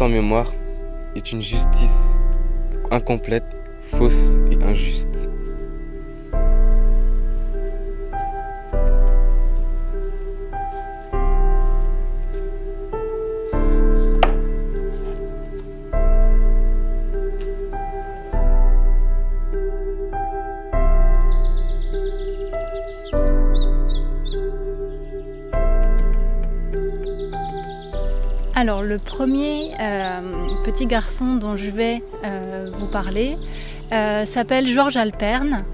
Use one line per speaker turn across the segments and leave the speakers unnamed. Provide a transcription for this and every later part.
sans mémoire est une justice incomplète, fausse et injuste.
Alors le premier petit garçon dont je vais vous parler s'appelle Georges Alpern.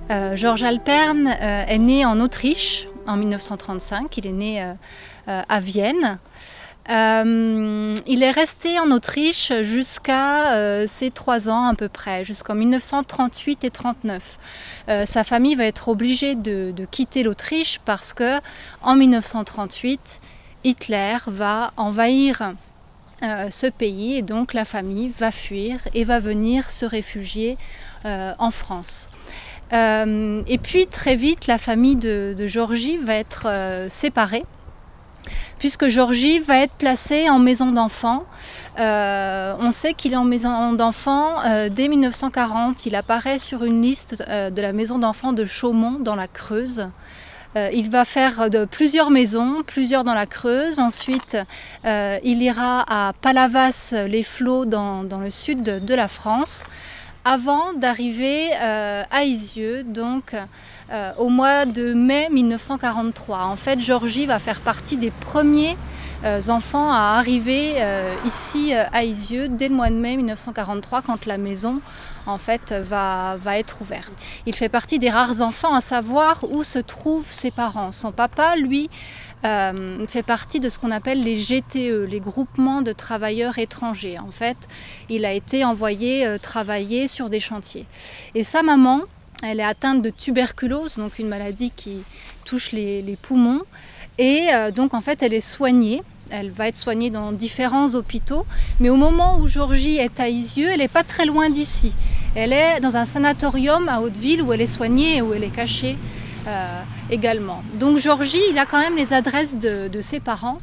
Georges Alpern est né en Autriche en 1935, il est né à Vienne. Il est resté en Autriche jusqu'à ses 3 ans à peu près, jusqu'en 1938 et 39. Sa famille va être obligée de quitter l'Autriche parce que en 1938, Hitler va envahir ce pays et donc la famille va fuir et va venir se réfugier en France. Et puis très vite, la famille de Georgie va être séparée, puisque Georgie va être placé en maison d'enfants. On sait qu'il est en maison d'enfants dès 1940. Il apparaît sur une liste de la maison d'enfants de Chaumont dans la Creuse. Il va faire plusieurs maisons, plusieurs dans la Creuse. Ensuite, il ira à Palavas-les-Flots dans le sud de la France, avant d'arriver à Isieux, donc au mois de mai 1943. En fait, Georgie va faire partie des premiers enfants à arriver ici à Isieux dès le mois de mai 1943, quand la maison en fait va être ouverte. Il fait partie des rares enfants à savoir où se trouvent ses parents. Son papa, lui, fait partie de ce qu'on appelle les GTE, les groupements de travailleurs étrangers. En fait, il a été envoyé travailler sur des chantiers. Et sa maman, elle est atteinte de tuberculose, donc une maladie qui touche les poumons. Et donc en fait, elle est soignée. Elle va être soignée dans différents hôpitaux. Mais au moment où Georgie est à Isieux, elle n'est pas très loin d'ici. Elle est dans un sanatorium à Hauteville où elle est soignée et où elle est cachée également. Donc Georgie, il a quand même les adresses de ses parents.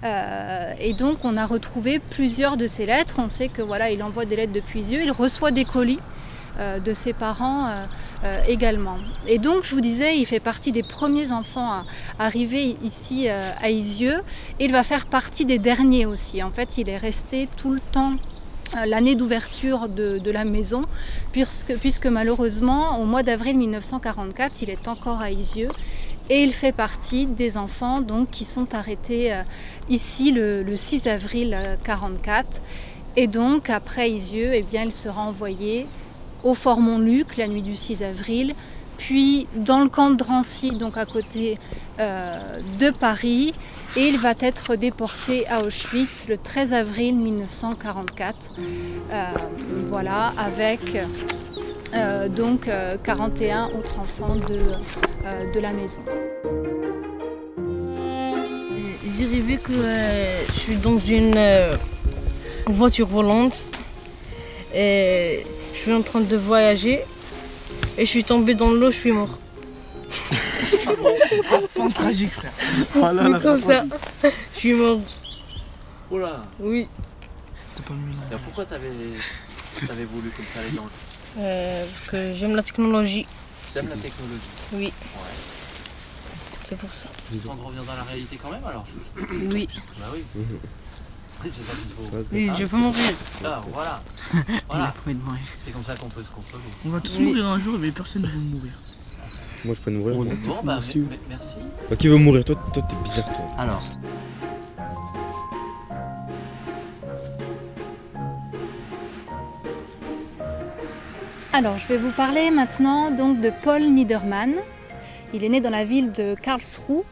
Et donc on a retrouvé plusieurs de ses lettres. On sait que voilà, il envoie des lettres depuis Isieux. Il reçoit des colis de ses parents également. Et donc je vous disais, il fait partie des premiers enfants à arriver ici à Isieux, et il va faire partie des derniers aussi. En fait, il est resté tout le temps l'année d'ouverture de la maison, puisque malheureusement au mois d'avril 1944 il est encore à Isieux, et il fait partie des enfants donc qui sont arrêtés ici le 6 avril 1944. Et donc après Isieux, eh bien, il sera envoyé au Fort Montluc la nuit du 6 avril, puis dans le camp de Drancy, donc à côté de Paris, et il va être déporté à Auschwitz le 13 avril 1944, voilà, avec donc 41 autres enfants de la maison.
J'ai rêvé que je suis dans une voiture volante et je suis en train de voyager et je suis tombé dans l'eau, je suis mort.
Pas tragique, frère.
Oh là là, comme ça, je suis mort.
Oh là.
Oui.
T'es pas mieux là.
Pourquoi t'avais voulu comme ça aller dans le...
Parce que j'aime la technologie.
T'aimes la technologie?
Oui.
Ouais.
C'est pour ça.
Tu te reviens dans la réalité quand même alors?
Oui.
Bah oui. C'est ça qu'il faut.
Oui, je peux mourir.
Ah, voilà. Voilà. C'est comme ça qu'on peut se consoler.
On va tous mourir un jour, mais personne ne veut mourir.
Moi je peux mourir.
Bon, bah
merci.
Merci.
Bah, qui veut mourir? Toi t'es bizarre toi.
Alors.
Alors, je vais vous parler maintenant donc de Paul Niedermann. Il est né dans la ville de Karlsruhe,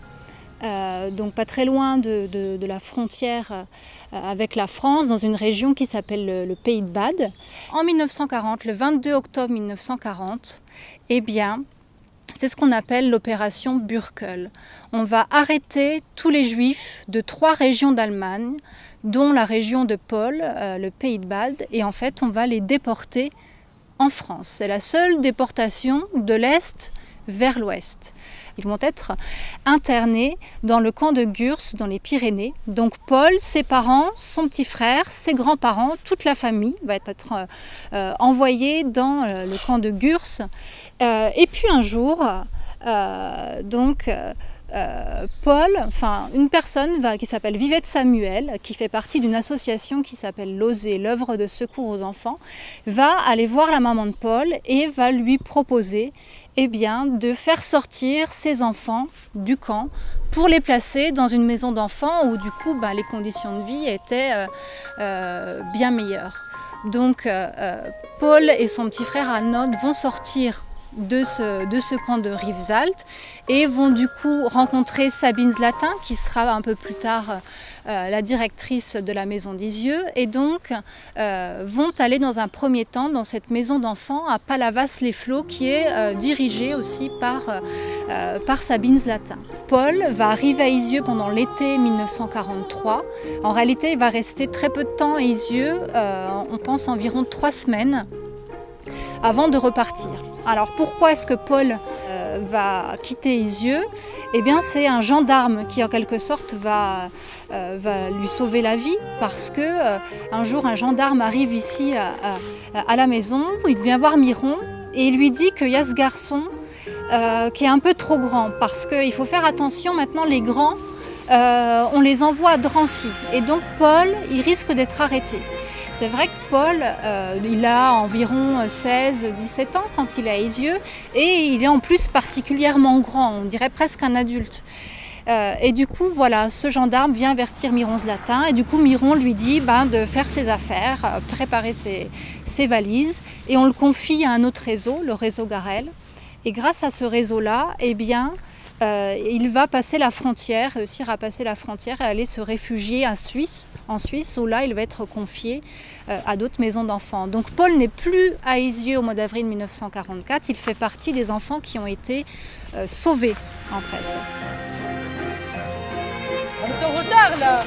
donc pas très loin de la frontière avec la France, dans une région qui s'appelle le Pays de Bade. En 1940, le 22 octobre 1940, eh bien, c'est ce qu'on appelle l'opération Bürkel. On va arrêter tous les juifs de 3 régions d'Allemagne, dont la région de Paul, le Pays de Bade, et en fait on va les déporter en France. C'est la seule déportation de l'Est vers l'ouest. Ils vont être internés dans le camp de Gurs, dans les Pyrénées. Donc Paul, ses parents, son petit frère, ses grands-parents, toute la famille va être envoyée dans le camp de Gurs. Et puis un jour, Paul, une personne qui s'appelle Vivette Samuel, qui fait partie d'une association qui s'appelle l'OSE, l'œuvre de secours aux enfants, va aller voir la maman de Paul et va lui proposer de faire sortir ses enfants du camp pour les placer dans une maison d'enfants où du coup les conditions de vie étaient bien meilleures. Donc Paul et son petit frère Arnold vont sortir de ce camp de Rivesaltes et vont du coup rencontrer Sabine Zlatin qui sera un peu plus tard la directrice de la maison d'Isieux et donc vont aller dans un premier temps dans cette maison d'enfants à Palavas-les-Flots qui est dirigée aussi par Sabine Zlatin. Paul va arriver à Isieux pendant l'été 1943. En réalité, il va rester très peu de temps à Isieux, on pense environ 3 semaines avant de repartir. Alors pourquoi est-ce que Paul va quitter Isieux? Eh bien c'est un gendarme qui en quelque sorte va lui sauver la vie parce que un jour un gendarme arrive ici à la maison, il vient voir Miron et il lui dit qu'il y a ce garçon qui est un peu trop grand parce qu'il faut faire attention maintenant, les grands on les envoie à Drancy et donc Paul il risque d'être arrêté. C'est vrai que Paul, il a environ 16-17 ans quand il est à Isieux et il est en plus particulièrement grand, on dirait presque un adulte. Et du coup, voilà, ce gendarme vient avertir Miron Zlatin et du coup Miron lui dit de faire ses affaires, préparer ses valises et on le confie à un autre réseau, le réseau Garel. Et grâce à ce réseau-là, il va passer la frontière, réussir à passer la frontière et aller se réfugier en Suisse où là il va être confié à d'autres maisons d'enfants. Donc Paul n'est plus à Isieux au mois d'avril 1944, il fait partie des enfants qui ont été sauvés en fait.
On est en retard là.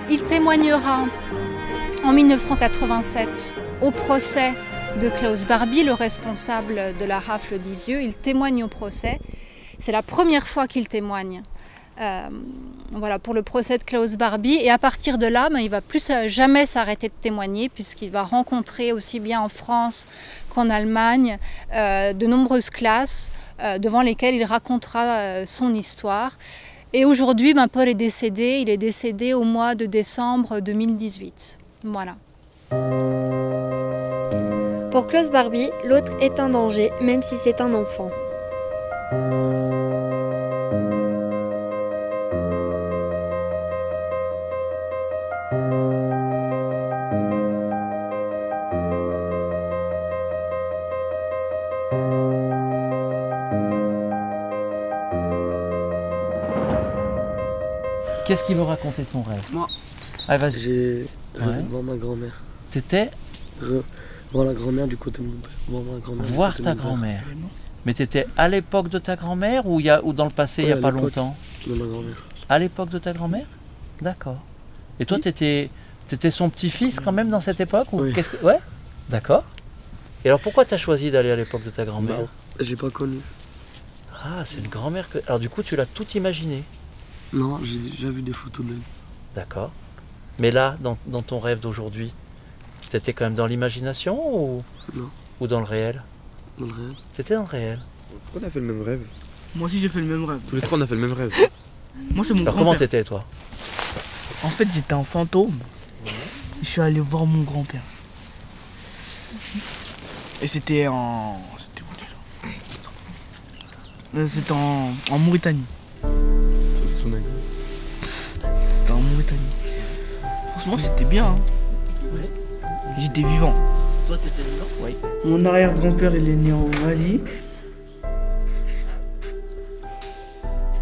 Il témoignera en 1987 au procès de Klaus Barbie, le responsable de la rafle d'Isieux. Il témoigne au procès. C'est la première fois qu'il témoigne pour le procès de Klaus Barbie. Et à partir de là, il ne va plus jamais s'arrêter de témoigner puisqu'il va rencontrer aussi bien en France qu'en Allemagne de nombreuses classes devant lesquelles il racontera son histoire. Et aujourd'hui, Paul est décédé. Il est décédé au mois de décembre 2018. Voilà.
Pour Klaus Barbie, l'autre est un danger, même si c'est un enfant.
Qu'est-ce qu'il veut raconter ton rêve?
Moi.
Allez, vas-y.
J'ai rêvé de voir ma grand-mère.
T'étais?
Voir la grand-mère du côté de mon père. Voir ma grand-mère.
Voir ta grand-mère. Mais t'étais à l'époque de ta grand-mère ou dans le passé, il n'y a pas longtemps?
De ma grand-mère.
À l'époque de ta grand-mère? D'accord. Et toi, t'étais son petit-fils quand même dans cette époque ou
oui.
Ouais. D'accord. Et alors pourquoi t'as choisi d'aller à l'époque de ta grand-mère?
J'ai pas connu.
Ah, c'est une grand-mère que... Alors du coup, tu l'as tout imaginé?
Non, j'ai déjà vu des photos d'elle.
D'accord. Mais là, dans ton rêve d'aujourd'hui, t'étais quand même dans l'imagination ou...
Non.
Ou dans le réel?
Dans le réel.
T'étais dans le réel.
Pourquoi on a fait le même rêve?
Moi aussi j'ai fait le même rêve.
Tous les trois on a fait le même rêve.
Moi c'est mon
Alors
grand-père.
comment t'étais toi?
En fait j'étais un fantôme. Je suis allé voir mon grand-père. Et c'était en... C'était où déjà? C'était en Mauritanie. C'était en Mauritanie. Franchement c'était bien. Hein.
Ouais.
J'étais vivant.
Toi t'étais vivant?
Oui. Mon arrière-grand-père il est né en Mali.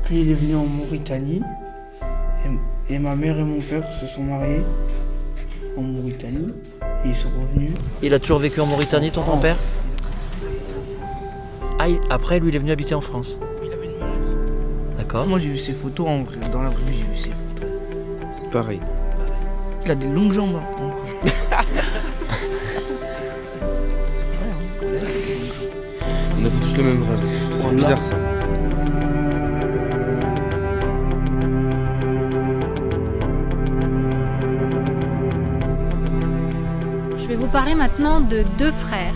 Puis il est venu en Mauritanie. Et ma mère et mon père se sont mariés en Mauritanie. Et ils sont revenus.
Il a toujours vécu en Mauritanie ton grand-père? Ah, après lui il est venu habiter en France.
Il avait une maladie.
D'accord.
Moi j'ai vu ses photos, dans la vraie vie j'ai vu ses photos.
Pareil.
Il a des longues jambes. Hein. C'est vrai, hein.
On a fait tous le même rêve. C'est bizarre ça.
Je vais vous parler maintenant de deux frères,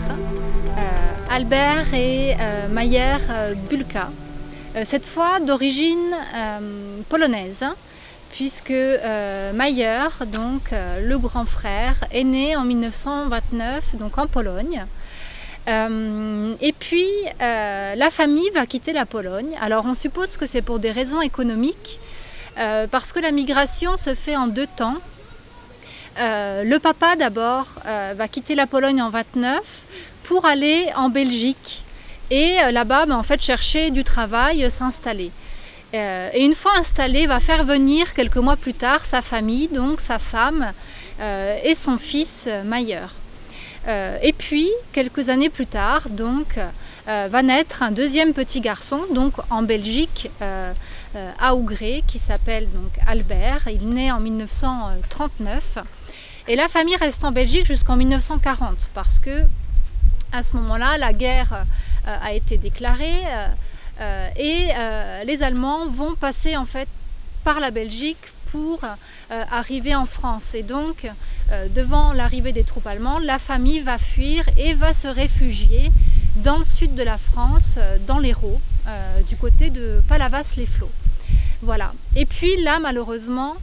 Albert et Mayer Bulka. Cette fois d'origine polonaise, puisque Mayer, donc le grand frère, est né en 1929, donc en Pologne. Et puis la famille va quitter la Pologne. Alors on suppose que c'est pour des raisons économiques, parce que la migration se fait en deux temps. Le papa d'abord va quitter la Pologne en 1929 pour aller en Belgique et là-bas en fait chercher du travail, s'installer. Et une fois installé, va faire venir quelques mois plus tard sa famille, donc sa femme et son fils Mayer. Et puis quelques années plus tard, donc va naître un deuxième petit garçon, donc en Belgique, à Ougré, qui s'appelle donc Albert. Il naît en 1939. Et la famille reste en Belgique jusqu'en 1940 parce que à ce moment-là, la guerre a été déclarée et les Allemands vont passer en fait par la Belgique pour arriver en France. Et donc, devant l'arrivée des troupes allemandes, la famille va fuir et va se réfugier dans le sud de la France, dans l'Hérault, du côté de Palavas-les-Flots. Voilà. Et puis là, malheureusement,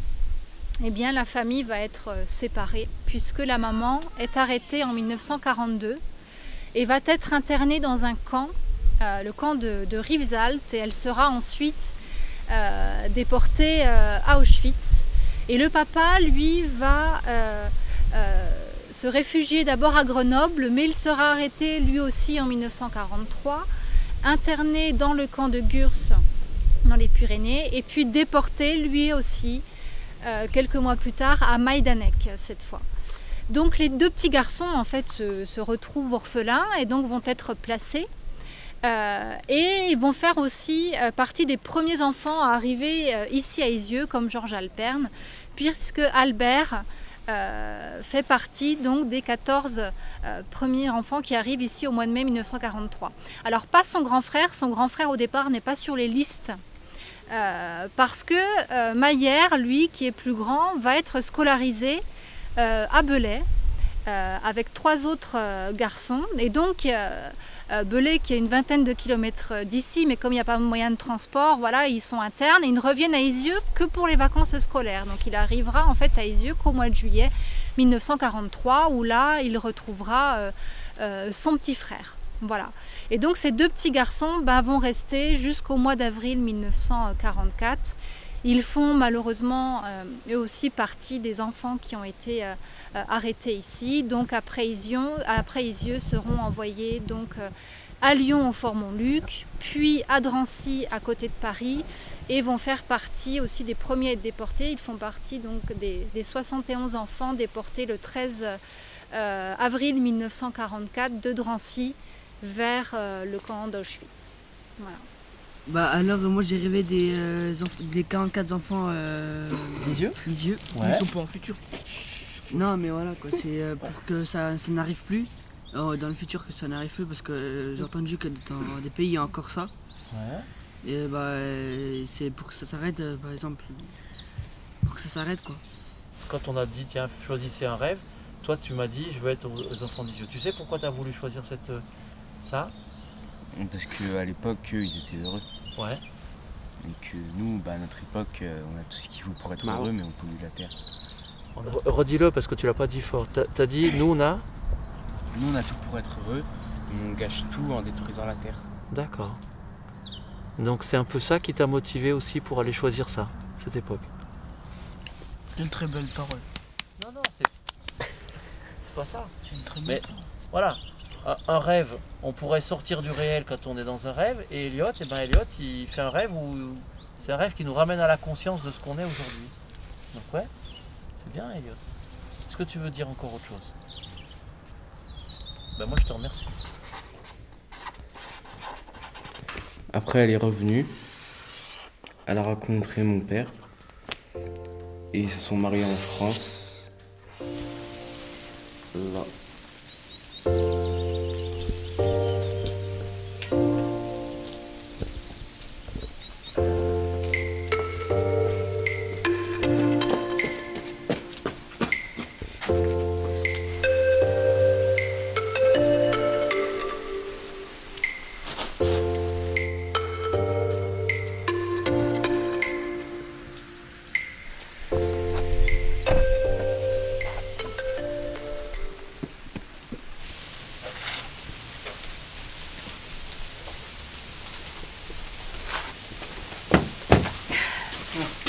eh bien, la famille va être séparée puisque la maman est arrêtée en 1942 et va être internée dans un camp, le camp de Rivesaltes, et elle sera ensuite déportée à Auschwitz. Et le papa, lui, va se réfugier d'abord à Grenoble, mais il sera arrêté lui aussi en 1943, interné dans le camp de Gurs dans les Pyrénées, et puis déporté lui aussi quelques mois plus tard à Majdanek cette fois. Donc les deux petits garçons en fait se retrouvent orphelins et donc vont être placés et ils vont faire aussi partie des premiers enfants à arriver ici à Isieux comme Georges Alperne, puisque Albert fait partie donc des 14 premiers enfants qui arrivent ici au mois de mai 1943. Alors pas son grand frère au départ n'est pas sur les listes. Parce que Mayer, lui, qui est plus grand, va être scolarisé à Belay avec 3 autres garçons. Et donc, Belay, qui est une vingtaine de kilomètres d'ici, mais comme il n'y a pas de moyen de transport, voilà, ils sont internes et ils ne reviennent à Isieux que pour les vacances scolaires. Donc, il arrivera en fait à Isieux qu'au mois de juillet 1943, où là, il retrouvera son petit frère. Voilà. Et donc ces deux petits garçons vont rester jusqu'au mois d'avril 1944. Ils font malheureusement eux aussi partie des enfants qui ont été arrêtés ici. Donc après Isieux seront envoyés donc à Lyon au Fort Montluc, puis à Drancy à côté de Paris, et vont faire partie aussi des premiers à être déportés. Ils font partie donc des 71 enfants déportés le 13 avril 1944 de Drancy vers le camp d'Auschwitz. Voilà.
Bah alors moi j'ai rêvé des 44 enfants
Lisieux.
Ouais.
Ils sont pas en futur.
Non mais voilà quoi, c'est pour que ça n'arrive plus. Dans le futur que ça n'arrive plus parce que j'ai entendu que dans des pays il y a encore ça. Ouais. Et c'est pour que ça s'arrête par exemple. Pour que ça s'arrête quoi.
Quand on a dit tiens choisissez un rêve, toi tu m'as dit je veux être aux enfants d'Isieux. Tu sais pourquoi tu as voulu choisir ça?
Parce qu'à l'époque, eux, ils étaient heureux.
Ouais.
Et que nous, à notre époque, on a tout ce qu'il faut pour être heureux, mais on pollue la terre.
Redis-le parce que tu l'as pas dit fort. T'as dit nous on a
tout pour être heureux, mais on gâche tout en détruisant la terre.
D'accord. Donc c'est un peu ça qui t'a motivé aussi pour aller choisir ça, cette époque.
C'est une très belle parole.
Non, c'est pas ça.
C'est une très belle parole.
Voilà. Un rêve, on pourrait sortir du réel quand on est dans un rêve, et Elliot, il fait un rêve où c'est un rêve qui nous ramène à la conscience de ce qu'on est aujourd'hui. Donc ouais, c'est bien Elliot. Est-ce que tu veux dire encore autre chose? Moi je te remercie.
Après elle est revenue Elle a rencontré mon père et ils se sont mariés en France. Là.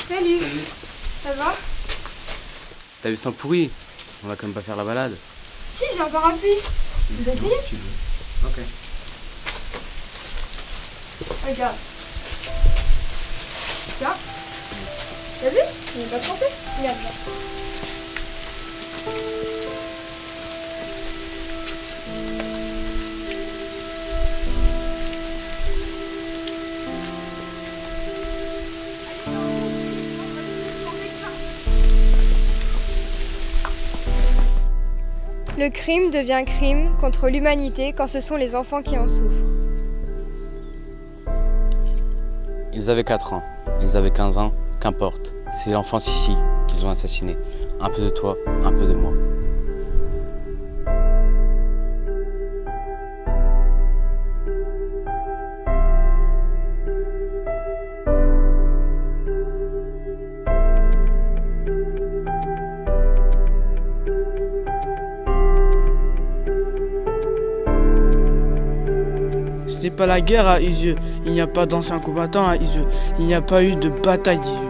Salut. Ça va?
T'as vu ce temps pourri? On va quand même pas faire la balade.
Si, j'ai un parapluie. Vous essayez?
Si tu veux. Ok.
Regarde. Là. T'as vu? Il n'est pas trempé. Regarde là. Le crime devient crime contre l'humanité quand ce sont les enfants qui en souffrent.
Ils avaient 4 ans, ils avaient 15 ans, qu'importe. C'est l'enfance ici qu'ils ont assassiné. Un peu de toi, un peu de moi.
C'était pas la guerre à Isieux. Il n'y a pas d'anciens combattants à Isieux. Il n'y a pas eu de bataille d'Isieux.